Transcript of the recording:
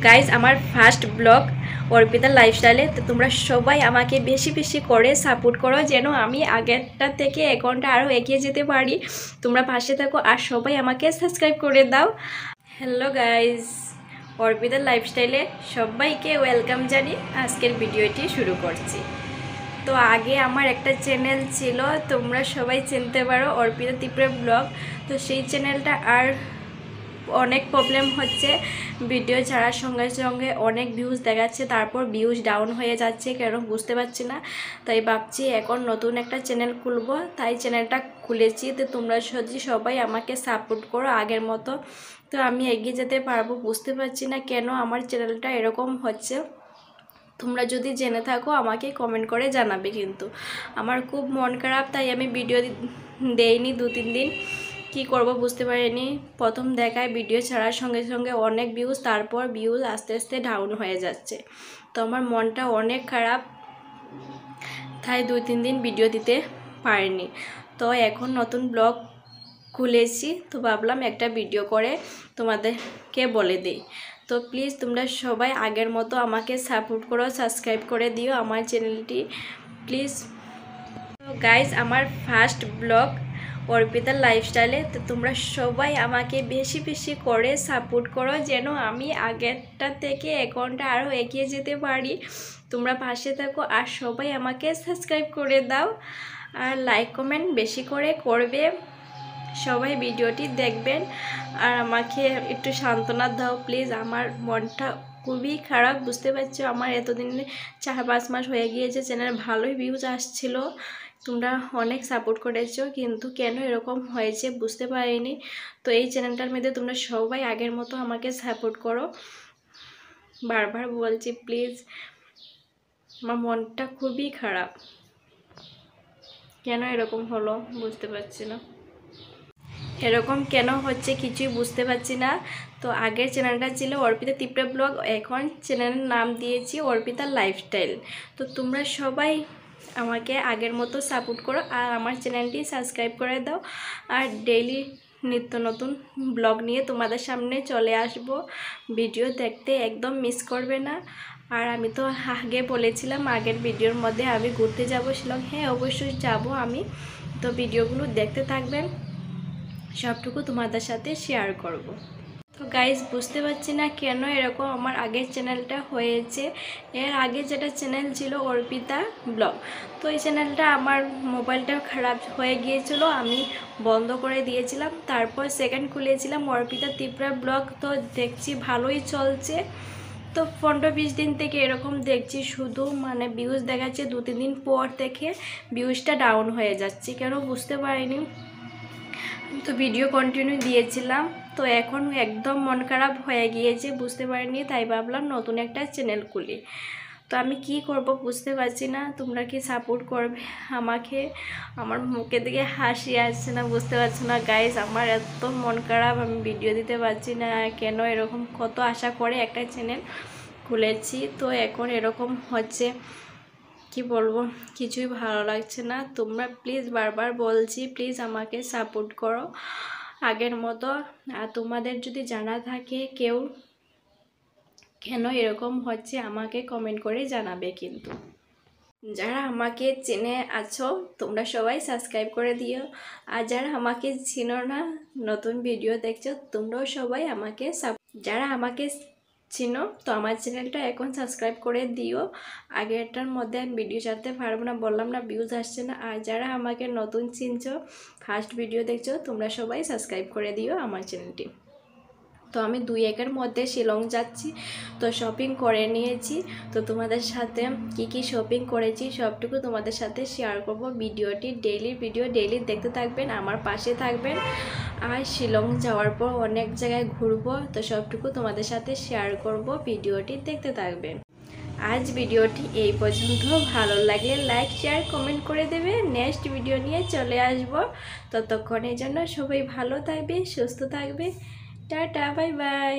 Guys আমার first blog অর্পিতার লাইফস্টাইলে। তো তোমরা সবাই আমাকে বেশি বেশি করে সাপোর্ট করো যেন আমি আগেরটা থেকে এখনটা আরও এগিয়ে যেতে পারি। তোমরা পাশে থাকো আর সবাই আমাকে সাবস্ক্রাইব করে দাও। হ্যালো গাইজ, অর্পিতার লাইফস্টাইলে সবাইকে ওয়েলকাম জানিয়ে আজকের ভিডিওটি শুরু করছি। তো আগে আমার একটা চ্যানেল ছিল, তোমরা সবাই চিনতে পারো অর্পিতা ত্রিপুরা ব্লগ। তো সেই চ্যানেলটা আর অনেক প্রবলেম হচ্ছে, ভিডিও ছাড়ার সঙ্গে সঙ্গে অনেক ভিউজ দেখাচ্ছে, তারপর ভিউজ ডাউন হয়ে যাচ্ছে, কেন বুঝতে পারছি না। তাই ভাবছি এখন নতুন একটা চ্যানেল খুলবো, তাই চ্যানেলটা খুলেছি। তো তোমরা যদি সবাই আমাকে সাপোর্ট করো আগের মতো, তো আমি এগিয়ে যেতে পারবো। বুঝতে পারছি না কেন আমার চ্যানেলটা এরকম হচ্ছে। তোমরা যদি জেনে থাকো আমাকে কমেন্ট করে জানাবে। কিন্তু আমার খুব মন খারাপ, তাই আমি ভিডিও দেইনি 2-3 দিন। কি করব বুঝতে পারিনি। প্রথম দেখায় ভিডিও ছাড়ার সঙ্গে সঙ্গে অনেক ভিউজ, তারপর ভিউজ আস্তে আস্তে ডাউন হয়ে যাচ্ছে। তো আমার মনটা অনেক খারাপ, তাই 2-3 দিন ভিডিও দিতে পারিনি। তো এখন নতুন ব্লগ খুলেছি, তো ভাবলাম একটা ভিডিও করে তোমাদেরকে বলে দিই। তো প্লিজ তোমরা সবাই আগের মতো আমাকে সাপোর্ট করো, সাবস্ক্রাইব করে দিও আমার চ্যানেলটি প্লিজ। তো গাইজ আমার ফার্স্ট ব্লগ অর্পিতার লাইফস্টাইলে। তো তোমরা সবাই আমাকে বেশি বেশি করে সাপোর্ট করো যেন আমি আগেরটা থেকে এখনটা আরও এগিয়ে যেতে পারি। তোমরা পাশে থাকো আর সবাই আমাকে সাবস্ক্রাইব করে দাও আর লাইক কমেন্ট বেশি করে করবে। সবাই ভিডিওটি দেখবেন আর আমাকে একটু সান্ত্বনা দাও প্লিজ। আমার মনটা খুবই খারাপ, বুঝতে পারছো। আমার এতদিন 4-5 মাস হয়ে গিয়েছে, চ্যানেলে ভালোই ভিউজ আসছিল, তোমরা অনেক সাপোর্ট করেছো, কিন্তু কেন এরকম হয়েছে বুঝতে পারিনি। তো এই চ্যানেলটার মধ্যে তোমরা সবাই আগের মতো আমাকে সাপোর্ট করো, বারবার বলছি প্লিজ। আমার মনটা খুবই খারাপ, কেন এরকম হলো বুঝতে পারছি না। এরকম কেন হচ্ছে কিছুই বুঝতে পারছি না। তো আগের চ্যানেলটা ছিল অর্পিতা ত্রিপুরা ব্লগ, এখন চ্যানেলের নাম দিয়েছি অর্পিতার লাইফস্টাইল। তো তোমরা সবাই আমাকে আগের মতো সাপোর্ট করো আর আমার চ্যানেলটি সাবস্ক্রাইব করে দাও। আর ডেইলি নিত্য নতুন ব্লগ নিয়ে তোমাদের সামনে চলে আসব, ভিডিও দেখতে একদম মিস করবে না। আর আমি তো আগে বলেছিলাম আগের ভিডিওর মধ্যে আমি ঘুরতে যাব শিলং, হ্যাঁ অবশ্যই যাব আমি। তো ভিডিওগুলো দেখতে থাকবেন, সবটুকু তোমাদের সাথে শেয়ার করব। তো গাইজ বুঝতে পারছি না কেন এরকম আমার আগের চ্যানেলটা হয়েছে। এর আগে যেটা চ্যানেল ছিল অর্পিতা ব্লগ, তো এই চ্যানেলটা আমার মোবাইলটা খারাপ হয়ে গিয়েছিল, আমি বন্ধ করে দিয়েছিলাম। তারপর সেকেন্ড খুলেছিলাম অর্পিতা ত্রিপুরা ব্লগ, তো দেখছি ভালোই চলছে। তো 15-20 দিন থেকে এরকম দেখছি শুধু মানে ভিউজ দেখাচ্ছে, 2-3 দিন পর থেকে ভিউজটা ডাউন হয়ে যাচ্ছে, কেন বুঝতে পারিনি। তো ভিডিও কন্টিনিউ দিয়েছিলাম, তো এখন একদম মন খারাপ হয়ে গিয়েছে, বুঝতে পারিনি। তাই ভাবলাম নতুন একটা চ্যানেল খুলি। তো আমি কি করব বুঝতে পারছি না। তোমরা কি সাপোর্ট করবে আমাকে? আমার মুখে দিকে হাসি আসছে না, বুঝতে পারছি না গাইজ। আমার এত মন খারাপ, আমি ভিডিও দিতে পারছি না। কেন এরকম, কত আশা করে একটা চ্যানেল খুলেছি, তো এখন এরকম হচ্ছে, কি বলবো, কিছুই ভালো লাগছে না। তোমরা প্লিজ, বারবার বলছি প্লিজ আমাকে সাপোর্ট করো আগের মতো। আর তোমাদের যদি জানা থাকে কেউ কেন এরকম হচ্ছে আমাকে কমেন্ট করে জানাবে। কিন্তু যারা আমাকে চেনে আছো তোমরা সবাই সাবস্ক্রাইব করে দিও, আর যারা আমাকে চিনো না, নতুন ভিডিও দেখছো, তোমরাও সবাই আমাকে যারা আমাকে চিনো তো আমার চ্যানেলটা এখন সাবস্ক্রাইব করে দিও। আগেরটার মধ্যে আমি ভিডিও ছাড়তে পারবো না, বললাম না ভিউজ আসছে না। আর যারা আমাকে নতুন চিনছো, ফার্স্ট ভিডিও দেখছো, তোমরা সবাই সাবস্ক্রাইব করে দিও আমার চ্যানেলটি। তো আমি 2-1-এর মধ্যে শিলং যাচ্ছি, তো শপিং করে নিয়েছি। তো তোমাদের সাথে কি কি শপিং করেছি সবটুকু তোমাদের সাথে শেয়ার করব। ভিডিওটি ডেইলি ভিডিও ডেইলি দেখতে থাকবেন, আমার পাশে থাকবেন। আর শিলং যাওয়ার পর অনেক জায়গায় ঘুরবো, তো সবটুকু তোমাদের সাথে শেয়ার করব, ভিডিওটি দেখতে থাকবেন। আজ ভিডিওটি এই পর্যন্ত, ভালো লাগলে লাইক শেয়ার কমেন্ট করে দেবে। নেক্সট ভিডিও নিয়ে চলে আসব, ততক্ষণের জন্য সবাই ভালো থাকবে, সুস্থ থাকবে। Tata, bye bye.